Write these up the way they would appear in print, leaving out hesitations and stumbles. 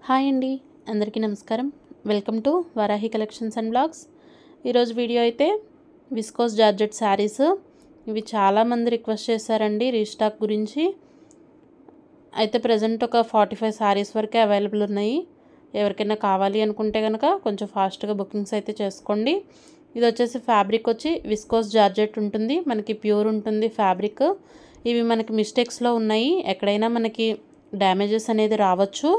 Hi అండి, అందరికీ నమస్కారం. Welcome to Varahi collections and blogs. ఈరోజు వీడియో అయితే విస్కోస్ జార్జెట్ శారీస్. ఇవి చాలామంది రిక్వెస్ట్ చేశారండి రీస్టాక్ గురించి. అయితే ప్రజెంట్ ఒక 45 శారీస్ వరకే అవైలబుల్ ఉన్నాయి. ఎవరికైనా కావాలి అనుకుంటే కనుక కొంచెం ఫాస్ట్గా బుకింగ్స్ అయితే చేసుకోండి. ఇది వచ్చేసి ఫ్యాబ్రిక్ వచ్చి విస్కోస్ జార్జెట్ ఉంటుంది, మనకి ప్యూర్ ఉంటుంది ఫ్యాబ్రిక్. ఇవి మనకి మిస్టేక్స్లో ఉన్నాయి, ఎక్కడైనా మనకి డ్యామేజెస్ అనేది రావచ్చు.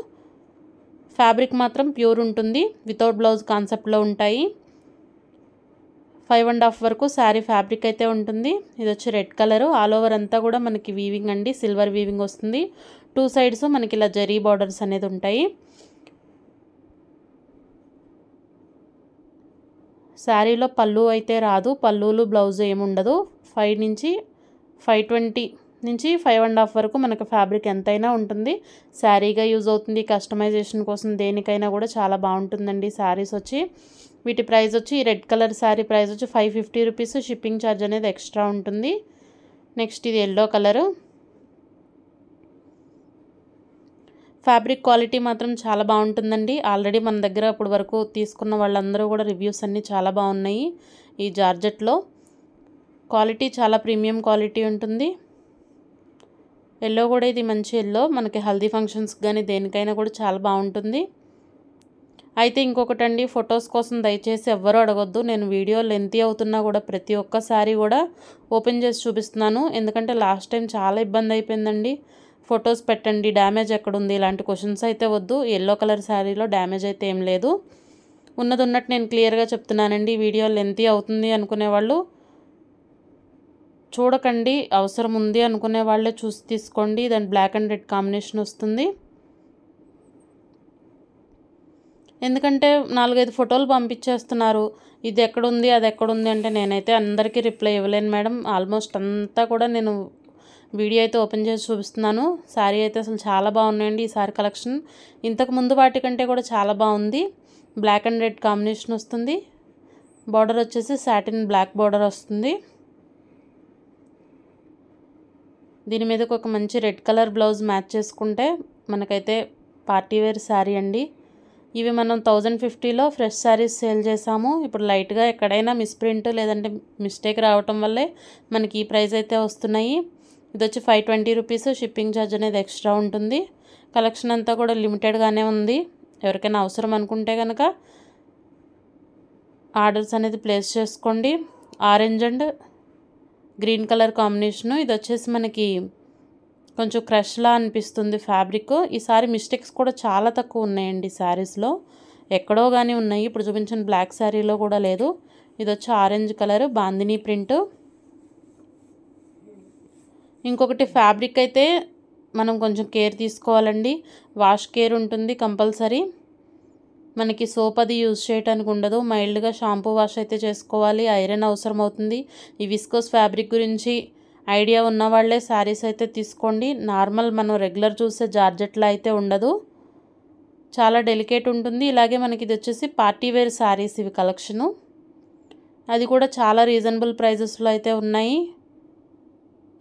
ఫ్యాబ్రిక్ మాత్రం ప్యూర్ ఉంటుంది, వితౌట్ బ్లౌజ్ కాన్సెప్ట్లో ఉంటాయి. 5.5 వరకు శారీ ఫ్యాబ్రిక్ అయితే ఉంటుంది. ఇది వచ్చి రెడ్ కలరు, ఆల్ ఓవర్ అంతా కూడా మనకి వీవింగ్ అండి, సిల్వర్ వీవింగ్ వస్తుంది. 2 సైడ్స్ మనకి ఇలా జరీ బార్డర్స్ అనేది ఉంటాయి. శారీలో పళ్ళు అయితే రాదు, పళ్ళులు బ్లౌజ్ ఏముండదు. 520 నుంచి 5.5 వరకు మనకు ఫ్యాబ్రిక్ ఎంతైనా ఉంటుంది. శారీగా యూజ్ అవుతుంది, కస్టమైజేషన్ కోసం దేనికైనా కూడా చాలా బాగుంటుందండి శారీస్ వచ్చి. వీటి ప్రైస్ వచ్చి రెడ్ కలర్ శారీ ప్రైస్ వచ్చి 550 రూపీస్. షిప్పింగ్ ఛార్జ్ అనేది ఎక్స్ట్రా ఉంటుంది. నెక్స్ట్ ఇది ఎల్లో కలరు. ఫ్యాబ్రిక్ క్వాలిటీ మాత్రం చాలా బాగుంటుందండి. ఆల్రెడీ మన దగ్గర అప్పటి వరకు తీసుకున్న వాళ్ళందరూ కూడా రివ్యూస్ అన్నీ చాలా బాగున్నాయి. ఈ జార్జెట్లో క్వాలిటీ చాలా ప్రీమియం క్వాలిటీ ఉంటుంది. ఎల్లో కూడా ఇది మంచి ఎల్లో, మనకి హల్దీ ఫంక్షన్స్ కానీ దేనికైనా కూడా చాలా బాగుంటుంది. అయితే ఇంకొకటండి, ఫొటోస్ కోసం దయచేసి ఎవ్వరూ అడగొద్దు. నేను వీడియో లెంతీ అవుతున్నా కూడా ప్రతి ఒక్కసారి కూడా ఓపెన్ చేసి చూపిస్తున్నాను, ఎందుకంటే లాస్ట్ టైం చాలా ఇబ్బంది అయిపోయిందండి. ఫొటోస్ పెట్టండి, డ్యామేజ్ ఎక్కడుంది, ఇలాంటి క్వశ్చన్స్ అయితే వద్దు. ఎల్లో కలర్ శారీలో డ్యామేజ్ అయితే ఏం లేదు, ఉన్నది ఉన్నట్టు నేను క్లియర్గా చెప్తున్నానండి. వీడియో లెంతీ అవుతుంది అనుకునేవాళ్ళు చూడకండి, అవసరం ఉంది అనుకునే వాళ్ళే చూసి తీసుకోండి. దాని బ్లాక్ అండ్ రెడ్ కాంబినేషన్ వస్తుంది. ఎందుకంటే 4-5 ఫోటోలు పంపించేస్తున్నారు, ఇది ఎక్కడుంది అది ఎక్కడుంది అంటే నేనైతే అందరికీ రిప్లై ఇవ్వలేను మేడం. ఆల్మోస్ట్ అంతా కూడా నేను వీడియో అయితే ఓపెన్ చేసి చూపిస్తున్నాను. శారీ అయితే అసలు చాలా బాగున్నాయండి ఈ శారీ కలెక్షన్. ఇంతకు ముందు వాటికంటే కూడా చాలా బాగుంది. బ్లాక్ అండ్ రెడ్ కాంబినేషన్ వస్తుంది. బార్డర్ వచ్చేసి సాటిన్ బ్లాక్ బార్డర్ వస్తుంది. దీని మీదకి ఒక మంచి రెడ్ కలర్ బ్లౌజ్ మ్యాచ్ చేసుకుంటే మనకైతే పార్టీవేర్ శారీ అండి. ఇవి మనం 1050లో ఫ్రెష్ శారీస్ సేల్ చేసాము. ఇప్పుడు లైట్గా ఎక్కడైనా మిస్ప్రింట్ లేదంటే మిస్టేక్ రావటం వల్లే మనకి ఈ ప్రైస్ అయితే వస్తున్నాయి. ఇది వచ్చి 520 రూపీస్. షిప్పింగ్ ఛార్జ్ అనేది ఎక్స్ట్రా ఉంటుంది. కలెక్షన్ అంతా కూడా లిమిటెడ్గానే ఉంది. ఎవరికైనా అవసరం అనుకుంటే కనుక ఆర్డర్స్ అనేది ప్లేస్ చేసుకోండి. Orange and green colour combination. ఇది వచ్చేసి మనకి కొంచెం క్రష్లా అనిపిస్తుంది ఫ్యాబ్రిక్. ఈసారి మిస్టేక్స్ కూడా చాలా తక్కువ ఉన్నాయండి శారీస్లో, ఎక్కడో కానీ ఉన్నాయి. ఇప్పుడు చూపించిన బ్లాక్ శారీలో కూడా లేదు. ఇది వచ్చి ఆరెంజ్ కలర్ బాందినీ ప్రింట్. ఇంకొకటి, ఫ్యాబ్రిక్ అయితే మనం కొంచెం కేర్ తీసుకోవాలండి. వాష్ కేర్ ఉంటుంది కంపల్సరీ. మనకి సోప్ అది యూజ్ చేయడానికి ఉండదు, మైల్డ్గా షాంపూ వాష్ అయితే చేసుకోవాలి. ఐరన్ అవసరం అవుతుంది. ఈ విస్కోస్ ఫ్యాబ్రిక్ గురించి ఐడియా ఉన్న వాళ్ళే శారీస్ అయితే తీసుకోండి. నార్మల్ మనం రెగ్యులర్ చూసే జార్జెట్లా అయితే ఉండదు, చాలా డెలికేట్ ఉంటుంది. ఇలాగే మనకి ఇది వచ్చేసి పార్టీవేర్ శారీస్ ఇవి కలెక్షను. అది కూడా చాలా రీజనబుల్ ప్రైజెస్లో అయితే ఉన్నాయి.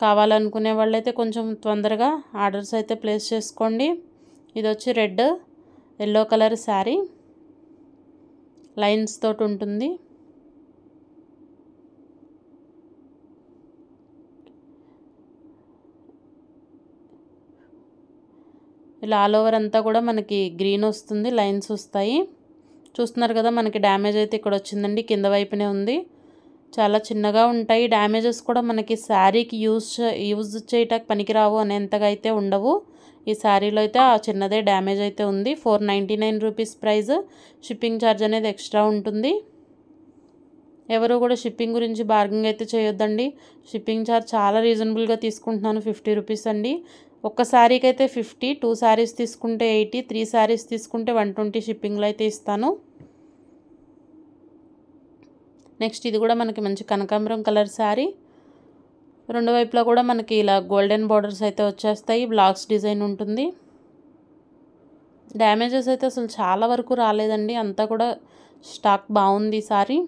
కావాలనుకునే వాళ్ళైతే కొంచెం తొందరగా ఆర్డర్స్ అయితే ప్లేస్ చేసుకోండి. ఇది వచ్చి red yellow colour sari, lines తోటి ఉంటుంది. ఇలా ఆల్ ఓవర్ అంతా కూడా మనకి గ్రీన్ వస్తుంది, లైన్స్ వస్తాయి. చూస్తున్నారు కదా, మనకి డ్యామేజ్ అయితే ఇక్కడ వచ్చిందండి, కింద వైపునే ఉంది. చాలా చిన్నగా ఉంటాయి. డ్యామేజెస్ కూడా మనకి శారీకి యూజ్ చేయటానికి పనికిరావు అనేంతగా అయితే ఉండవు. ఈ శారీలో అయితే ఆ చిన్నదే డ్యామేజ్ అయితే ఉంది. 499 రూపీస్ ప్రైస్. షిప్పింగ్ ఛార్జ్ అనేది ఎక్స్ట్రా ఉంటుంది. ఎవరు కూడా షిప్పింగ్ గురించి బార్గింగ్ అయితే చేయొద్దండి. షిప్పింగ్ ఛార్జ్ చాలా రీజనబుల్గా తీసుకుంటున్నాను, 50 రూపీస్ అండి. ఒక్క శారీకి అయితే 50, 2 శారీస్ తీసుకుంటే 80, 3 శారీస్ తీసుకుంటే 120 షిప్పింగ్లో అయితే ఇస్తాను. నెక్స్ట్ ఇది కూడా మనకి మంచి కనకాంబరం కలర్ శారీ. రెండు వైపులా కూడా మనకి ఇలా గోల్డెన్ బార్డర్స్ అయితే వచ్చేస్తాయి, బ్లాక్స్ డిజైన్ ఉంటుంది. డ్యామేజెస్ అయితే అసలు చాలా వరకు రాలేదండి, అంతా కూడా స్టాక్ బాగుంది ఈ సారీ.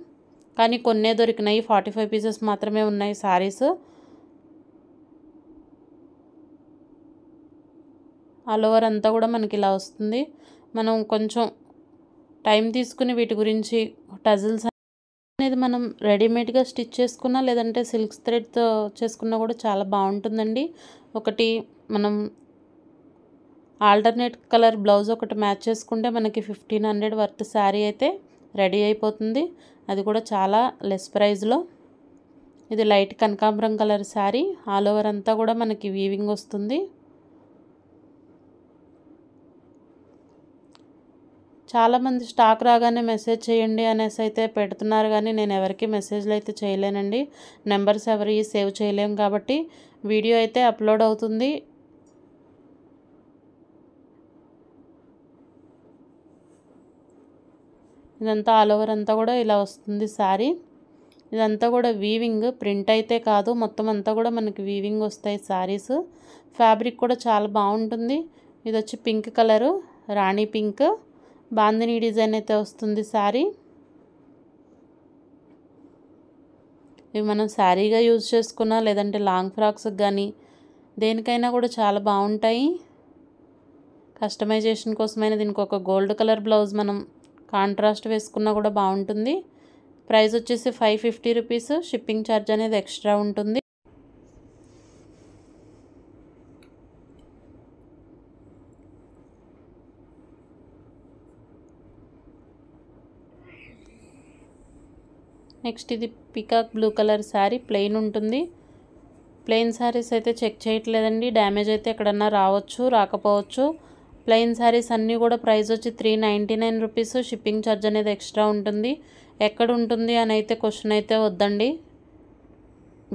కానీ కొన్నే దొరికినాయి, 45 పీసెస్ మాత్రమే ఉన్నాయి శారీస్. ఆల్ ఓవర్ అంతా కూడా మనకి ఇలా వస్తుంది. మనం కొంచెం టైం తీసుకుని వీటి గురించి టజిల్స్ అనేది మనం రెడీమేడ్గా స్టిచ్ చేసుకున్నా లేదంటే సిల్క్ థ్రెడ్తో చేసుకున్నా కూడా చాలా బాగుంటుందండి. ఒకటి మనం ఆల్టర్నేట్ కలర్ బ్లౌజ్ ఒకటి మ్యాచ్ చేసుకుంటే మనకి 1500 వర్త్ శారీ అయితే రెడీ అయిపోతుంది. అది కూడా చాలా లెస్ ప్రైస్లో. ఇది లైట్ కనకాంబరం కలర్ శారీ, ఆల్ ఓవర్ అంతా కూడా మనకి వీవింగ్ వస్తుంది. చాలామంది స్టాక్ రాగానే మెసేజ్ చేయండి అనేసి అయితే పెడుతున్నారు, కానీ నేను ఎవరికి మెసేజ్లు అయితే చేయలేనండి. నెంబర్స్ ఎవరి సేవ్ చేయలేము కాబట్టి వీడియో అయితే అప్లోడ్ అవుతుంది. ఇదంతా ఆల్ ఓవర్ అంతా కూడా ఇలా వస్తుంది శారీ. ఇదంతా కూడా వీవింగ్, ప్రింట్ అయితే కాదు, మొత్తం అంతా కూడా మనకి వీవింగ్ వస్తాయి శారీస్. ఫ్యాబ్రిక్ కూడా చాలా బాగుంటుంది. ఇది వచ్చి పింక్ కలరు, రాణి పింక్, బాందిని డిజైన్ అయితే వస్తుంది శారీ. ఇవి మనం శారీగా యూజ్ చేసుకున్నా లేదంటే లాంగ్ ఫ్రాక్స్కి కానీ దేనికైనా కూడా చాలా బాగుంటాయి. కస్టమైజేషన్ కోసమైనా దీనికి ఒక గోల్డ్ కలర్ బ్లౌజ్ మనం కాంట్రాస్ట్ వేసుకున్నా కూడా బాగుంటుంది. ప్రైస్ వచ్చేసి 550 రూపీస్. షిప్పింగ్ ఛార్జ్ అనేది ఎక్స్ట్రా ఉంటుంది. నెక్స్ట్ ఇది peacock blue colour sari, plain ఉంటుంది. ప్లెయిన్ శారీస్ అయితే చెక్ చేయట్లేదండి, డ్యామేజ్ అయితే ఎక్కడన్నా రావచ్చు, రాకపోవచ్చు. ప్లెయిన్ శారీస్ అన్నీ కూడా ప్రైస్ వచ్చి 399 రూపీస్. షిప్పింగ్ ఛార్జ్ అనేది ఎక్స్ట్రా ఉంటుంది. ఎక్కడ ఉంటుంది అని అయితే క్వశ్చన్ అయితే వద్దండి.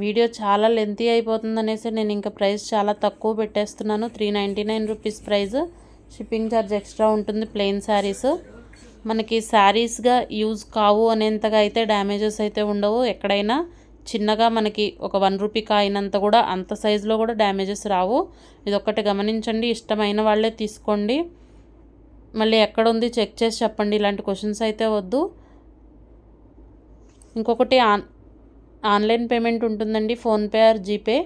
వీడియో చాలా లెంతీ అయిపోతుంది అనేసి నేను ఇంకా ప్రైస్ చాలా తక్కువ పెట్టేస్తున్నాను. 399 rupees price. Shipping charge extra ఉంటుంది. ప్లెయిన్ శారీస్ మనకి శారీస్గా యూజ్ కావు అనేంతగా అయితే డ్యామేజెస్ అయితే ఉండవు. ఎక్కడైనా చిన్నగా మనకి ఒక 1 రూపీ కాయినంత కూడా అంత సైజులో కూడా డ్యామేజెస్ రావు. ఇదొక్కటి గమనించండి. ఇష్టమైన వాళ్ళే తీసుకోండి. మళ్ళీ ఎక్కడ ఉంది చెక్ చేసి చెప్పండి, ఇలాంటి క్వశ్చన్స్ అయితే వద్దు. ఇంకొకటి ఆన్లైన్ పేమెంట్ ఉంటుందండి, PhonePe are GPay.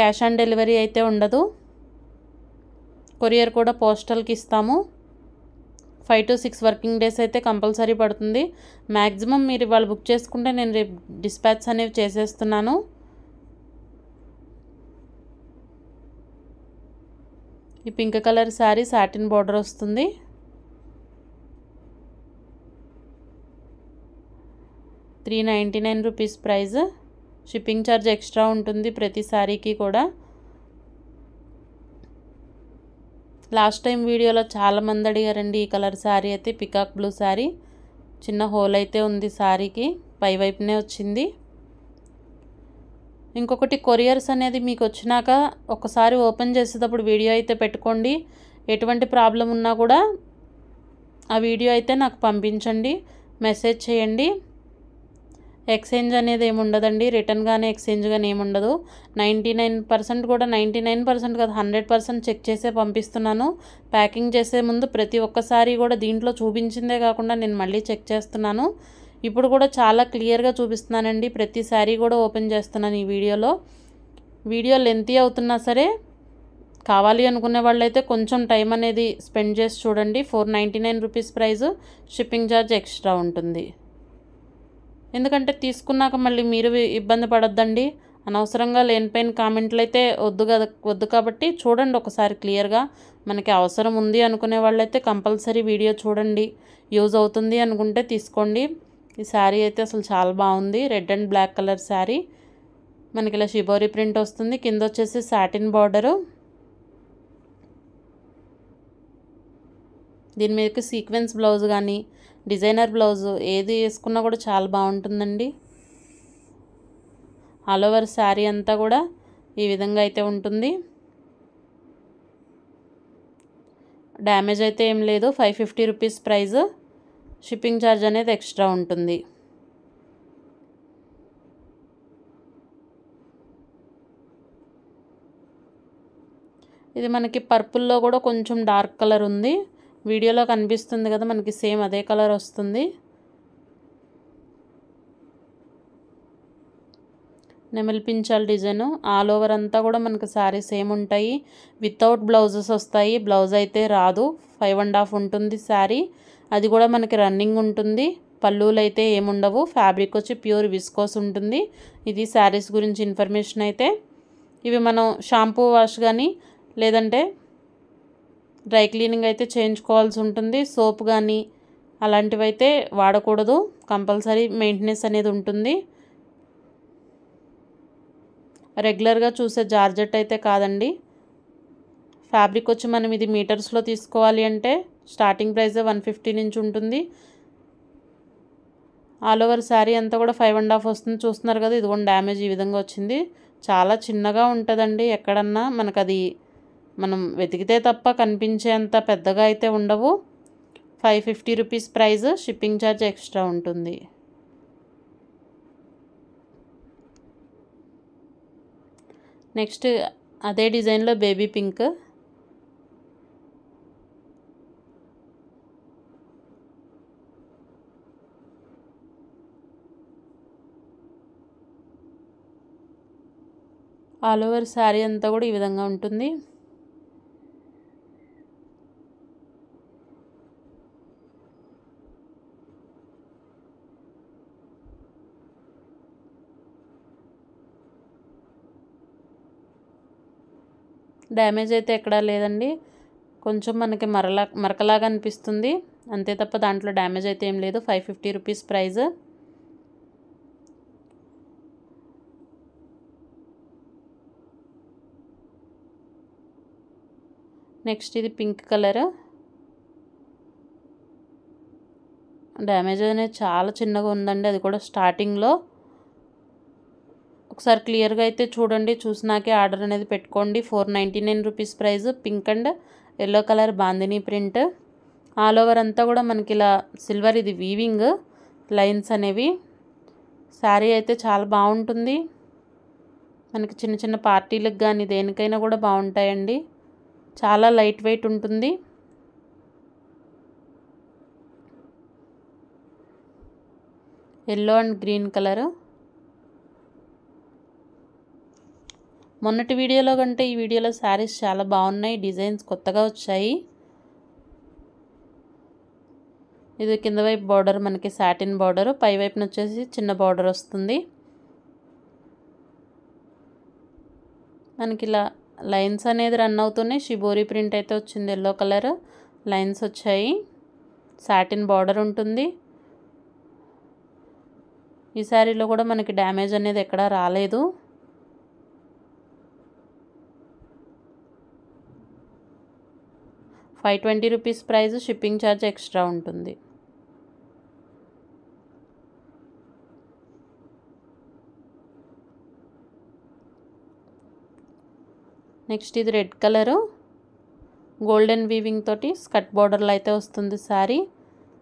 Cash on delivery అయితే ఉండదు. కొరియర్ కూడా పోస్టల్కి ఇస్తాము. 5 to 6 వర్కింగ్ డేస్ అయితే కంపల్సరీ పడుతుంది. మ్యాక్సిమం మీరు ఇవాళ బుక్ చేసుకుంటే నేను రేపు డిస్పాచ్ అనేవి చేసేస్తున్నాను. ఈ pink colour sari satin border వస్తుంది. ₹399 ప్రైస్. షిప్పింగ్ ఛార్జ్ ఎక్స్ట్రా ఉంటుంది ప్రతి శారీకి కూడా. లాస్ట్ టైం వీడియోలో చాలామంది అడిగారండి ఈ కలర్ శారీ అయితే, పికాక్ బ్లూ శారీ. చిన్న హోల్ అయితే ఉంది శారీకి, పై వైపునే వచ్చింది. ఇంకొకటి కొరియర్స్ అనేది మీకు వచ్చినాక ఒకసారి ఓపెన్ చేసేటప్పుడు వీడియో అయితే పెట్టుకోండి. ఎటువంటి ప్రాబ్లం ఉన్నా కూడా ఆ వీడియో అయితే నాకు పంపించండి, మెసేజ్ చేయండి. ఎక్స్చేంజ్ అనేది ఏమి ఉండదండి, రిటర్న్ కానీ ఎక్స్చేంజ్ కానీ ఏమి ఉండదు. 99% కూడా 99% కాదు 100% చెక్ చేసే పంపిస్తున్నాను. ప్యాకింగ్ చేసే ముందు ప్రతి ఒక్కసారి కూడా దీంట్లో చూపించిందే కాకుండా నేను మళ్ళీ చెక్ చేస్తున్నాను. ఇప్పుడు కూడా చాలా క్లియర్గా చూపిస్తున్నానండి, ప్రతి శారీ కూడా ఓపెన్ చేస్తున్నాను ఈ వీడియోలో. వీడియో లెంతీ అవుతున్నా సరే కావాలి అనుకునే వాళ్ళైతే కొంచెం టైం అనేది స్పెండ్ చేసి చూడండి. 499 rupees price. Shipping charge extra ఉంటుంది. ఎందుకంటే తీసుకున్నాక మళ్ళీ మీరు ఇబ్బంది పడొద్దండి. అనవసరంగా లేనిపోయిన కామెంట్లు అయితే వద్దు కాబట్టి చూడండి ఒకసారి క్లియర్గా. మనకి అవసరం ఉంది అనుకునే వాళ్ళైతే కంపల్సరీ వీడియో చూడండి, యూజ్ అవుతుంది అనుకుంటే తీసుకోండి. ఈ శారీ అయితే అసలు చాలా బాగుంది. Red and black colour sari. మనకి ఇలా షిబోరి ప్రింట్ వస్తుంది. కింద వచ్చేసి సాటిన్ బార్డరు. దీని మీదకి సీక్వెన్స్ బ్లౌజ్ కానీ డిజైనర్ బ్లౌజ్ ఏది వేసుకున్నా కూడా చాలా బాగుంటుందండి. ఆల్ ఓవర్ శారీ అంతా కూడా ఈ విధంగా అయితే ఉంటుంది. డ్యామేజ్ అయితే ఏం లేదు. 550 రూపీస్ ప్రైస్. షిప్పింగ్ ఛార్జ్ అనేది ఎక్స్ట్రా ఉంటుంది. ఇది మనకి పర్పుల్లో కూడా కొంచెం డార్క్ కలర్ ఉంది. వీడియోలో కనిపిస్తుంది కదా మనకి సేమ్ అదే కలర్ వస్తుంది. నెమలి పించాల్ డిజైన్ ఆల్ ఓవర్ అంతా కూడా మనకి శారీ సేమ్ ఉంటాయి. వితౌట్ బ్లౌజెస్ వస్తాయి. బ్లౌజ్ అయితే రాదు. 5.5 ఉంటుంది శారీ. అది కూడా మనకి రన్నింగ్ ఉంటుంది. పళ్ళులు అయితే ఏముండవు. ఫ్యాబ్రిక్ వచ్చి ప్యూర్ విస్కోస్ ఉంటుంది. ఇది శారీస్ గురించి ఇన్ఫర్మేషన్ అయితే. ఇవి మనం షాంపూ వాష్ కానీ లేదంటే డ్రై క్లీనింగ్ అయితే చేయించుకోవాల్సి ఉంటుంది. సోప్ కానీ అలాంటివి అయితే వాడకూడదు. కంపల్సరీ మెయింటెనెన్స్ అనేది ఉంటుంది. రెగ్యులర్గా చూసే జార్జెట్ అయితే కాదండి. ఫ్యాబ్రిక్ వచ్చి మనం ఇది మీటర్స్లో తీసుకోవాలి అంటే స్టార్టింగ్ ప్రైస్ 150 నుంచి ఉంటుంది. ఆల్ ఓవర్ శారీ అంతా కూడా 5.5 వస్తుంది. చూస్తున్నారు కదా, ఇదిగోండి డ్యామేజ్ ఈ విధంగా వచ్చింది. చాలా చిన్నగా ఉంటుందండి. ఎక్కడన్నా మనకు అది మనం వెతికితే తప్ప కనిపించేంత పెద్దగా అయితే ఉండవు. 550 rupees price. Shipping charge extra ఉంటుంది. నెక్స్ట్ అదే డిజైన్లో baby pink. All over sari అంతా కూడా ఈ విధంగా ఉంటుంది. డ్యామేజ్ అయితే ఎక్కడా లేదండి. కొంచెం మనకి మరకలాగా అనిపిస్తుంది అంతే తప్ప దాంట్లో డ్యామేజ్ అయితే ఏం లేదు. 550 రూపీస్ ప్రైస్. నెక్స్ట్ ఇది పింక్ కలర్. డ్యామేజ్ అనేది చాలా చిన్నగా ఉందండి. అది కూడా స్టార్టింగ్లో. ఒకసారి క్లియర్గా అయితే చూడండి. చూసినాకే ఆర్డర్ అనేది పెట్టుకోండి. 499 rupees price. Pink and yellow colour bandhani print. All over అంతా కూడా మనకి ఇలా సిల్వర్ ఇది వీవింగ్ లైన్స్ అనేవి. శారీ అయితే చాలా బాగుంటుంది. మనకి చిన్న చిన్న పార్టీలకు కానీ దేనికైనా కూడా బాగుంటాయండి. చాలా లైట్ వెయిట్ ఉంటుంది. Yellow and green colour. మొన్నటి వీడియోలో కంటే ఈ వీడియోలో శారీస్ చాలా బాగున్నాయి. డిజైన్స్ కొత్తగా వచ్చాయి. ఇది కింద వైపు బార్డర్ మనకి సాటిన్ బార్డర్, పై వైపున వచ్చేసి చిన్న బార్డర్ వస్తుంది. మనకి ఇలా లైన్స్ అనేది రన్ అవుతూనే షిబోరి ప్రింట్ అయితే వచ్చింది. ఎల్లో కలర్ లైన్స్ వచ్చాయి. సాటిన్ బార్డర్ ఉంటుంది. ఈ శారీలో కూడా మనకి డ్యామేజ్ అనేది ఎక్కడా రాలేదు. $520 rupees price. Shipping charge extra ఉంటుంది. నెక్స్ట్ ఇది రెడ్ కలరు గోల్డెన్ వీవింగ్ తోటి స్కట్ బార్డర్లో అయితే వస్తుంది శారీ.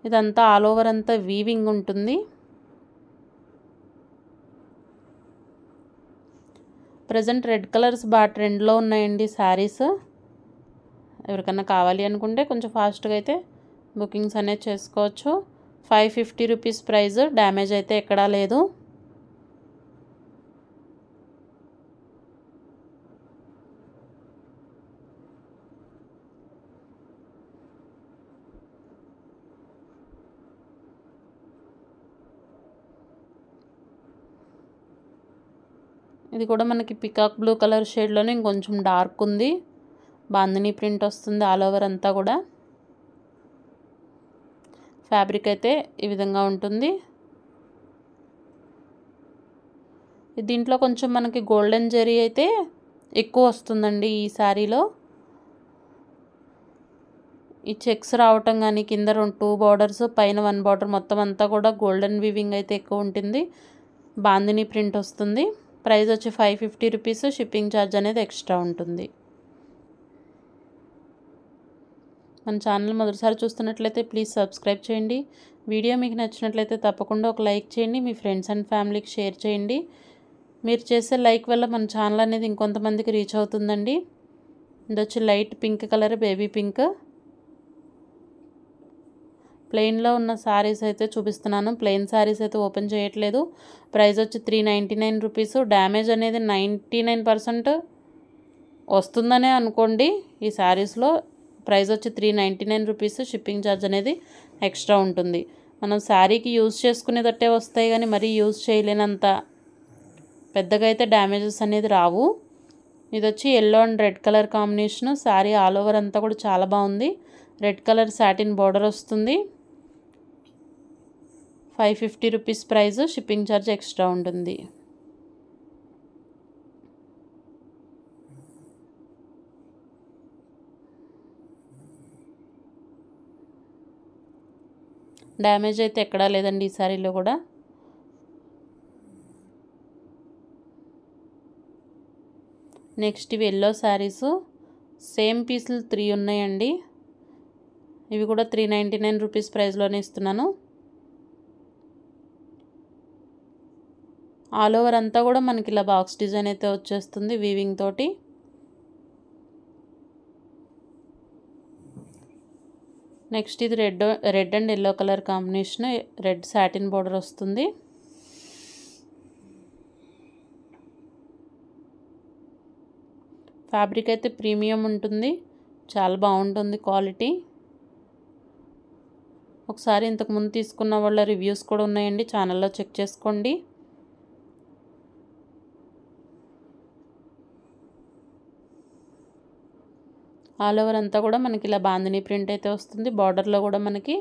ఇదంతా ఆల్ ఓవర్ అంతా వీవింగ్ ఉంటుంది. ప్రజెంట్ రెడ్ కలర్స్ బాగా ట్రెండ్లో ఉన్నాయండి శారీస్. ఎవరికన్నా కావాలి అనుకుంటే కొంచెం ఫాస్ట్గా అయితే బుకింగ్స్ అనేది చేసుకోవచ్చు. 550 రూపీస్ ప్రైస్. డ్యామేజ్ అయితే ఎక్కడా లేదు. ఇది కూడా మనకి పికాక్ బ్లూ కలర్ షేడ్లోనే ఇంకొంచెం డార్క్ ఉంది. బాందినీ ప్రింట్ వస్తుంది ఆల్ ఓవర్ అంతా కూడా. ఫ్యాబ్రిక్ అయితే ఈ విధంగా ఉంటుంది. దీంట్లో కొంచెం మనకి గోల్డెన్ జరీ అయితే ఎక్కువ వస్తుందండి ఈ శారీలో. ఈ చెక్స్ రావటం కానీ కింద 2 బార్డర్స్ పైన 1 బార్డర్ మొత్తం అంతా కూడా గోల్డెన్ వీవింగ్ అయితే ఎక్కువ ఉంటుంది. బాందినీ ప్రింట్ వస్తుంది. ప్రైస్ వచ్చి 550 రూపీస్. షిప్పింగ్ ఛార్జ్ అనేది ఎక్స్ట్రా ఉంటుంది. మన ఛానల్ మొదటిసారి చూస్తున్నట్లయితే ప్లీజ్ సబ్స్క్రైబ్ చేయండి. వీడియో మీకు నచ్చినట్లయితే తప్పకుండా ఒక లైక్ చేయండి. మీ ఫ్రెండ్స్ అండ్ ఫ్యామిలీకి షేర్ చేయండి. మీరు చేసే లైక్ వల్ల మన ఛానల్ అనేది ఇంకొంతమందికి రీచ్ అవుతుందండి. ఇది వచ్చి light pink colour baby pink. ప్లెయిన్లో ఉన్న శారీస్ అయితే చూపిస్తున్నాను. ప్లెయిన్ శారీస్ అయితే ఓపెన్ చేయట్లేదు. ప్రైస్ వచ్చి 399 రూపీస్. డ్యామేజ్ అనేది 99% వస్తుందనే అనుకోండి. ఈ శారీస్లో ప్రైస్ వచ్చి 399 రూపీస్. షిప్పింగ్ ఛార్జ్ అనేది ఎక్స్ట్రా ఉంటుంది. మనం శారీకి యూజ్ చేసుకునేటట్టే వస్తాయి కానీ మరీ యూజ్ చేయలేనంత పెద్దగా అయితే డ్యామేజెస్ అనేది రావు. ఇది వచ్చి yellow and red colour combination. Sari all over అంతా కూడా చాలా బాగుంది. రెడ్ కలర్ సాటిన్ బార్డర్ వస్తుంది. 550 rupees price. Shipping charge extra ఉంటుంది. డ్యామేజ్ అయితే ఎక్కడా లేదండి ఈ శారీలో కూడా. నెక్స్ట్ ఇవి ఎల్లో శారీస్. సేమ్ పీసులు 3 ఉన్నాయండి. ఇవి కూడా 399 రూపీస్ ప్రైస్లోనే ఇస్తున్నాను. ఆల్ ఓవర్ అంతా కూడా మనకి ఇలా బాక్స్ డిజైన్ అయితే వచ్చేస్తుంది వీవింగ్ తోటి. నెక్స్ట్ ఇది red and yellow colour combination. Red satin border వస్తుంది. ఫ్యాబ్రిక్ అయితే ప్రీమియం ఉంటుంది. చాలా బాగుంటుంది క్వాలిటీ. ఒకసారి ఇంతకుముందు తీసుకున్న వాళ్ళ రివ్యూస్ కూడా ఉన్నాయండి, ఛానల్లో చెక్ చేసుకోండి. ఆల్ ఓవర్ అంతా కూడా మనకి ఇలా బాందిని ప్రింట్ అయితే వస్తుంది. బార్డర్లో కూడా మనకి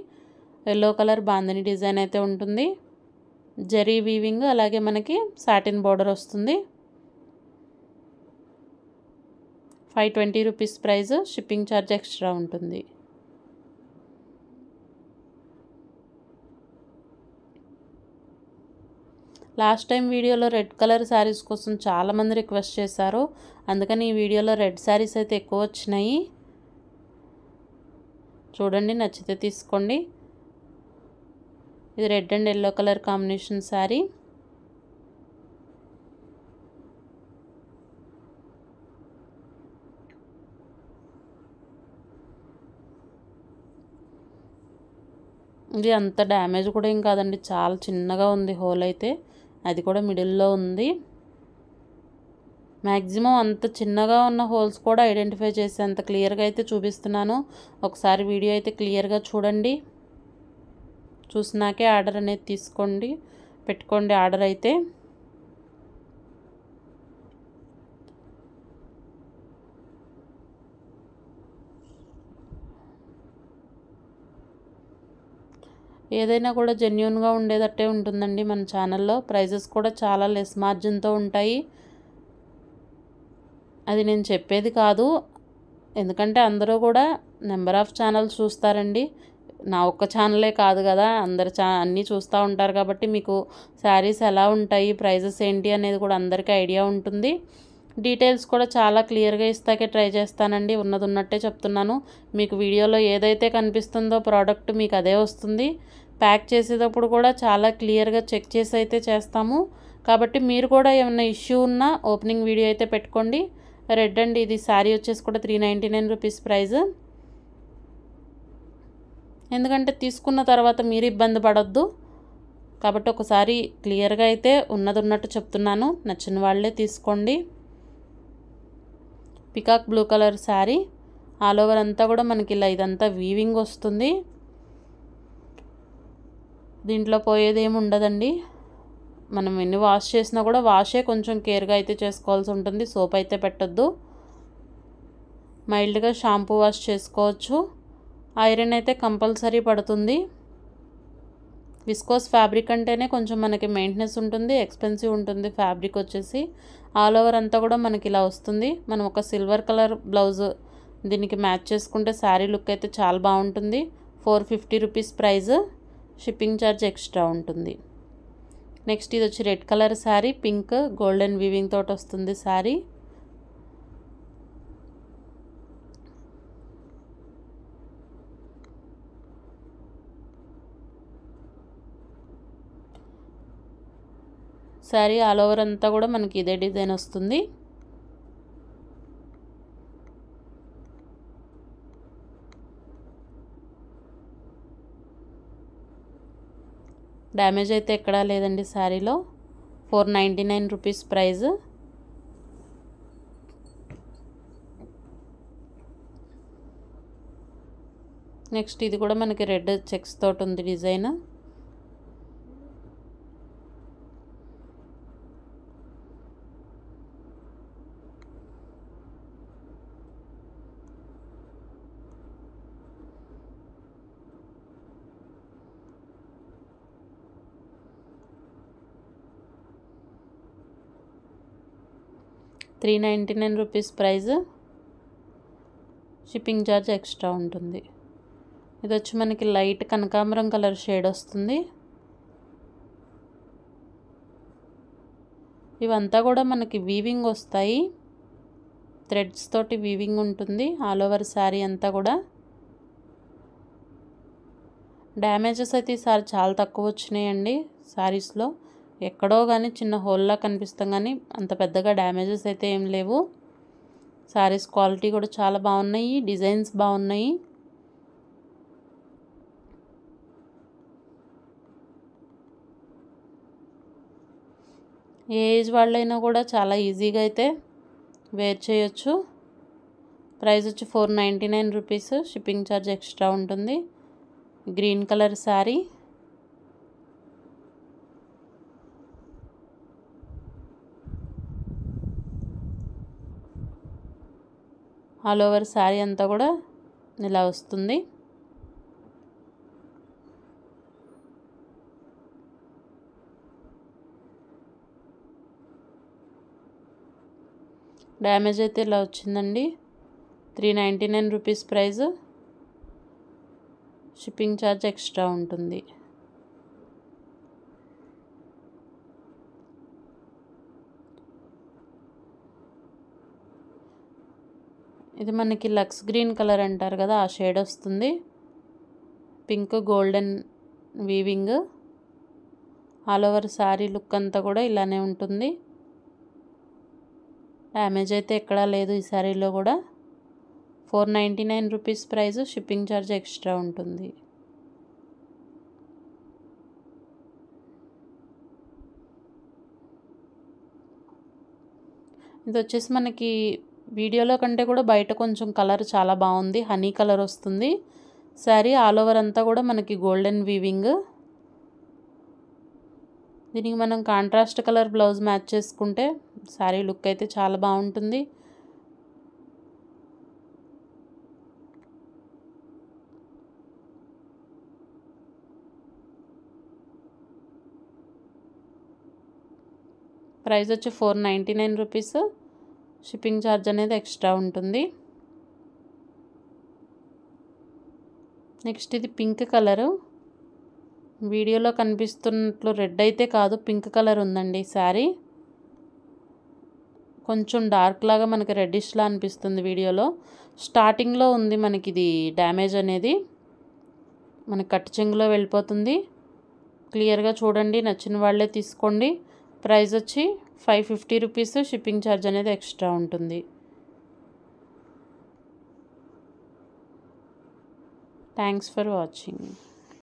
ఎల్లో కలర్ బాందిని డిజైన్ అయితే ఉంటుంది. జరీ వీవింగ్, అలాగే మనకి సాటిన్ బార్డర్ వస్తుంది. 520 rupees price. Shipping charge extra ఉంటుంది. లాస్ట్ టైం వీడియోలో రెడ్ కలర్ శారీస్ కోసం చాలామంది రిక్వెస్ట్ చేశారు. అందుకని ఈ వీడియోలో రెడ్ శారీస్ అయితే ఎక్కువ వచ్చినాయి. చూడండి, నచ్చితే తీసుకోండి. ఇది red and yellow colour combination sari. ఇది అంత డ్యామేజ్ కూడా ఏం కాదండి, చాలా చిన్నగా ఉంది హోల్ అయితే. అది కూడా మిడిల్లో ఉంది. మ్యాక్సిమం అంత చిన్నగా ఉన్న హోల్స్ కూడా ఐడెంటిఫై చేసి అంత క్లియర్గా అయితే చూపిస్తున్నాను. ఒకసారి వీడియో అయితే క్లియర్గా చూడండి. చూసినాకే ఆర్డర్ అనేది పెట్టుకోండి ఆర్డర్ అయితే. ఏదైనా కూడా జెన్యూన్గా ఉండేటట్టే ఉంటుందండి మన ఛానల్లో. ప్రైజెస్ కూడా చాలా లెస్ మార్జిన్తో ఉంటాయి. అది నేను చెప్పేది కాదు, ఎందుకంటే అందరూ కూడా నెంబర్ ఆఫ్ ఛానల్స్ చూస్తారండి. నా ఒక్క ఛానలే కాదు కదా, అందరు అన్నీ చూస్తూ ఉంటారు కాబట్టి మీకు శారీస్ ఎలా ఉంటాయి, ప్రైజెస్ ఏంటి అనేది కూడా అందరికీ ఐడియా ఉంటుంది. డీటెయిల్స్ కూడా చాలా క్లియర్గా ఇస్తాకే ట్రై చేస్తానండి. ఉన్నది ఉన్నట్టే చెప్తున్నాను. మీకు వీడియోలో ఏదైతే కనిపిస్తుందో ప్రోడక్ట్ మీకు అదే వస్తుంది. ప్యాక్ చేసేటప్పుడు కూడా చాలా క్లియర్గా చెక్ చేసి అయితే చేస్తాము. కాబట్టి మీరు కూడా ఏమైనా ఇష్యూ ఉన్నా ఓపెనింగ్ వీడియో అయితే పెట్టుకోండి. రెడ్ అండ్ ఇది శారీ వచ్చేసి కూడా 399 రూపీస్ ప్రైస్. ఎందుకంటే తీసుకున్న తర్వాత మీరు ఇబ్బంది పడొద్దు కాబట్టి ఒకసారి క్లియర్గా అయితే ఉన్నది ఉన్నట్టు చెప్తున్నాను. నచ్చిన వాళ్ళే తీసుకోండి. Peacock blue colour sari. All over అంతా కూడా మనకి ఇలా ఇదంతా వీవింగ్ వస్తుంది. దీంట్లో పోయేదేమి ఉండదండి. మనం ఎన్ని వాష్ చేసినా కూడా వాషే కొంచెం కేర్గా అయితే చేసుకోవాల్సి ఉంటుంది. సోప్ అయితే పెట్టొద్దు. మైల్డ్గా షాంపూ వాష్ చేసుకోవచ్చు. ఐరన్ అయితే కంపల్సరీ పడుతుంది. విస్కోస్ ఫ్యాబ్రిక్ అంటేనే కొంచెం మనకి మెయింటెనెన్స్ ఉంటుంది, ఎక్స్పెన్సివ్ ఉంటుంది ఫ్యాబ్రిక్ వచ్చేసి. ఆల్ ఓవర్ అంతా కూడా మనకి ఇలా వస్తుంది. మనం ఒక సిల్వర్ కలర్ బ్లౌజ్ దీనికి మ్యాచ్ చేసుకుంటే శారీ లుక్ అయితే చాలా బాగుంటుంది. 450 rupees price. Shipping charge extra ఉంటుంది. నెక్స్ట్ ఇది వచ్చి red colour sari. Pink golden weaving తోటి వస్తుంది శారీ. శారీ ఆల్ ఓవర్ అంతా కూడా మనకి ఇదే డిజైన్ వస్తుంది. డ్యామేజ్ అయితే ఎక్కడా లేదండి శారీలో. 499 రూపీస్ ప్రైస్. నెక్స్ట్ ఇది కూడా మనకి రెడ్ చెక్స్ తోటి ఉంది design. ₹399 rupees price. Shipping charge extra ఉంటుంది. ఇది వచ్చి మనకి లైట్ కనకాంబరం కలర్ షేడ్ వస్తుంది. ఇవంతా కూడా మనకి వీవింగ్ వస్తాయి, థ్రెడ్స్ తోటి వీవింగ్ ఉంటుంది ఆల్ ఓవర్ శారీ అంతా కూడా. డ్యామేజెస్ అయితే ఈసారి చాలా తక్కువ వచ్చినాయండి శారీస్లో. ఎక్కడో కానీ చిన్న హోల్లా కనిపిస్తాం, కానీ అంత పెద్దగా డ్యామేజెస్ అయితే ఏం లేవు. శారీస్ క్వాలిటీ కూడా చాలా బాగున్నాయి, డిజైన్స్ బాగున్నాయి. ఏ ఏజ్ వాళ్ళైనా కూడా చాలా ఈజీగా అయితే వేర్ చేయొచ్చు. ప్రైస్ వచ్చి 499 రూపీస్. షిప్పింగ్ ఛార్జ్ ఎక్స్ట్రా ఉంటుంది. Green colour sari. All over sari అంతా కూడా ఇలా వస్తుంది. డ్యామేజ్ అయితే ఇలా వచ్చిందండి. 399 rupees price. Shipping charge extra ఉంటుంది. ఇది మనకి లక్స్ గ్రీన్ కలర్ అంటారు కదా, ఆ షేడ్ వస్తుంది. Pink golden weaving. All over sari look అంతా కూడా ఇలానే ఉంటుంది. డ్యామేజ్ అయితే ఎక్కడా లేదు ఈ శారీలో కూడా. 499 rupees price. Shipping charge extra ఉంటుంది. ఇది వచ్చేసి మనకి వీడియోలో కంటే కూడా బయట కొంచెం కలర్ చాలా బాగుంది, హనీ కలర్ వస్తుంది శారీ. ఆల్ ఓవర్ అంతా కూడా మనకి గోల్డెన్ వీవింగ్. దీనికి మనం కాంట్రాస్ట్ కలర్ బ్లౌజ్ మ్యాచ్ చేసుకుంటే శారీ లుక్ అయితే చాలా బాగుంటుంది. ప్రైస్ వచ్చి 499 రూపీస్. షిప్పింగ్ ఛార్జ్ అనేది ఎక్స్ట్రా ఉంటుంది. నెక్స్ట్ ఇది పింక్ కలరు. వీడియోలో కనిపిస్తున్నట్లు రెడ్ అయితే కాదు, పింక్ కలర్ ఉందండి శారీ. కొంచెం డార్క్ లాగా మనకి రెడ్డిష్లా అనిపిస్తుంది వీడియోలో. స్టార్టింగ్లో ఉంది మనకి ఇది డ్యామేజ్ అనేది, మనకి కట్టు చెంగులో వెళ్ళిపోతుంది. క్లియర్గా చూడండి, నచ్చిన వాళ్ళే తీసుకోండి. ప్రైస్ వచ్చి 550 రూపీస్. షిప్పింగ్ ఛార్జ్ అనేది ఎక్స్ట్రా ఉంటుంది. Thanks for watching.